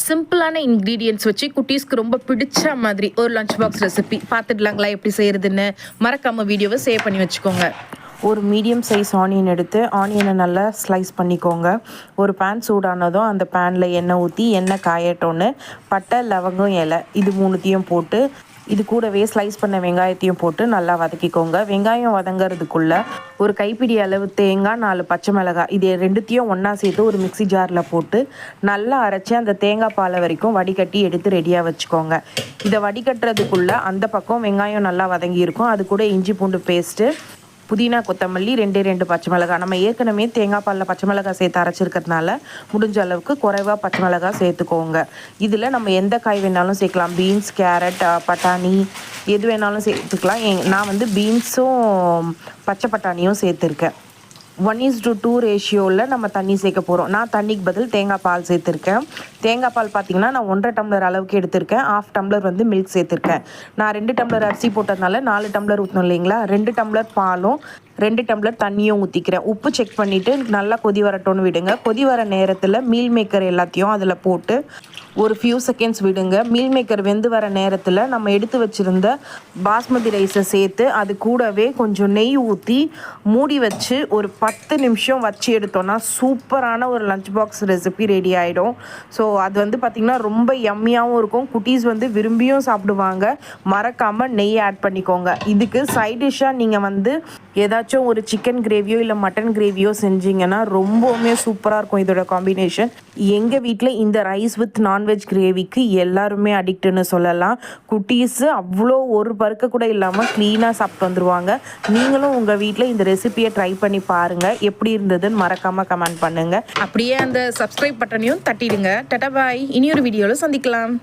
சிம்பிளான இன்க்ரீடியன்ட்ஸ் வச்சு குட்டீஸ்க்கு ரொம்ப பிடிச்ச மாதிரி ஒரு லஞ்ச் பாக்ஸ் ரெசிபி பார்த்துடலாங்களா எப்படி செய்கிறதுன்னு. மறக்காமல் வீடியோவை சேவ் பண்ணி வச்சுக்கோங்க. ஒரு மீடியம் சைஸ் ஆனியன் எடுத்து ஆனியனை நல்லா ஸ்லைஸ் பண்ணிக்கோங்க. ஒரு பேன் சூடானதும் அந்த பேனில் எண்ணெய் ஊற்றி எண்ணெய் காயட்டோன்னு பட்டை, லவங்கம், இலை இது மூணுத்தையும் போட்டு இது கூடவே ஸ்லைஸ் பண்ண வெங்காயத்தையும் போட்டு நல்லா வதக்கிக்கோங்க. வெங்காயம் வதங்கிறதுக்குள்ளே ஒரு கைப்பிடி அளவு தேங்காய், 4 பச்சை மிளகாய் இது ரெண்டுத்தையும் ஒன்றா சேர்த்து ஒரு மிக்சி ஜாரில் போட்டு நல்லா அரைச்சி அந்த தேங்காய் பாலை வரைக்கும் வடிகட்டி எடுத்து ரெடியாக வச்சுக்கோங்க. இதை வடிகட்டுறதுக்குள்ளே அந்த பக்கம் வெங்காயம் நல்லா வதங்கியிருக்கும். அது கூட இஞ்சி பூண்டு பேஸ்ட்டு, புதினா, கொத்தமல்லி, 2 பச்சை மிளகாய். நம்ம ஏற்கனவே தேங்காய் பாலில் பச்சை மிளகாய் சேர்த்து அரைச்சிருக்கிறதுனால முடிஞ்ச அளவுக்கு குறைவாக பச்சை மிளகாய் சேர்த்துக்கோங்க. இதில் நம்ம எந்த காய் வேணாலும் சேர்க்கலாம். பீன்ஸ், கேரட், பட்டாணி எது வேணாலும் சேர்த்துக்கலாம். நான் வந்து பீன்ஸும் பச்சை பட்டாணியும் சேர்த்துருக்கேன். 1:2 ரேஷியோவில் நம்ம தண்ணி சேர்க்க போகிறோம். நான் தண்ணிக்கு பதில் தேங்காய் பால் சேர்த்துருக்கேன். தேங்காய் பால் பார்த்திங்கன்னா நான் 1.5 டம்ளர் அளவுக்கு எடுத்திருக்கேன். 1/2 டம்ளர் வந்து மில்க் சேர்த்துருக்கேன். நான் 2 டம்ளர் அரிசி போட்டதுனால 4 டம்ளர் ஊற்றணும் இல்லைங்களா. 2 டம்ளர் பாலும் 2 டம்ளர் தண்ணியும் ஊற்றிக்கிறேன். உப்பு செக் பண்ணிவிட்டு நல்லா கொதி வரட்டோன்னு விடுங்க. கொதி வர நேரத்தில் மீல் மேக்கர் எல்லாத்தையும் அதில் போட்டு ஒரு ஃபியூ செகண்ட்ஸ் விடுங்க. மீல் மேக்கர் வெந்து வர நேரத்தில் நம்ம எடுத்து வச்சுருந்த பாஸ்மதி ரைஸை சேர்த்து அது கூடவே கொஞ்சம் நெய் ஊற்றி மூடி வச்சு ஒரு 10 நிமிஷம் வச்சு எடுத்தோன்னா சூப்பரான ஒரு லஞ்ச் பாக்ஸ் ரெசிபி ரெடி ஆகிடும். ஸோ அது வந்து பார்த்திங்கன்னா ரொம்ப யம்மியாகவும் இருக்கும். குட்டீஸ் வந்து விரும்பியும் சாப்பிடுவாங்க. மறக்காமல் நெய் ஆட் பண்ணிக்கோங்க. இதுக்கு சைட் டிஷ்ஷாக நீங்கள் வந்து ஏதாச்சும் ஒரு சிக்கன் கிரேவியோ இல்லை மட்டன் கிரேவியோ செஞ்சிங்கன்னா ரொம்பவுமே சூப்பராக இருக்கும் இதோட காம்பினேஷன். எங்கள் வீட்டில் இந்த ரைஸ் வித் நான்வெஜ் கிரேவிக்கு எல்லாருமே அடிக்ட்டுன்னு சொல்லலாம். குட்டீஸு அவ்வளோ ஒரு பருக்க கூட இல்லாமல் க்ளீனாக சாப்பிட்டு வந்துடுவாங்க. நீங்களும் உங்கள் வீட்டில் இந்த ரெசிபியை ட்ரை பண்ணி பாருங்கள். எப்படி இருந்ததுன்னு மறக்காமல் கமெண்ட் பண்ணுங்கள். அப்படியே அந்த சப்ஸ்கிரைப் பட்டனையும் தட்டிடுங்க. டட்டா பாய். இனி ஒரு வீடியோவில் சந்திக்கலாம்.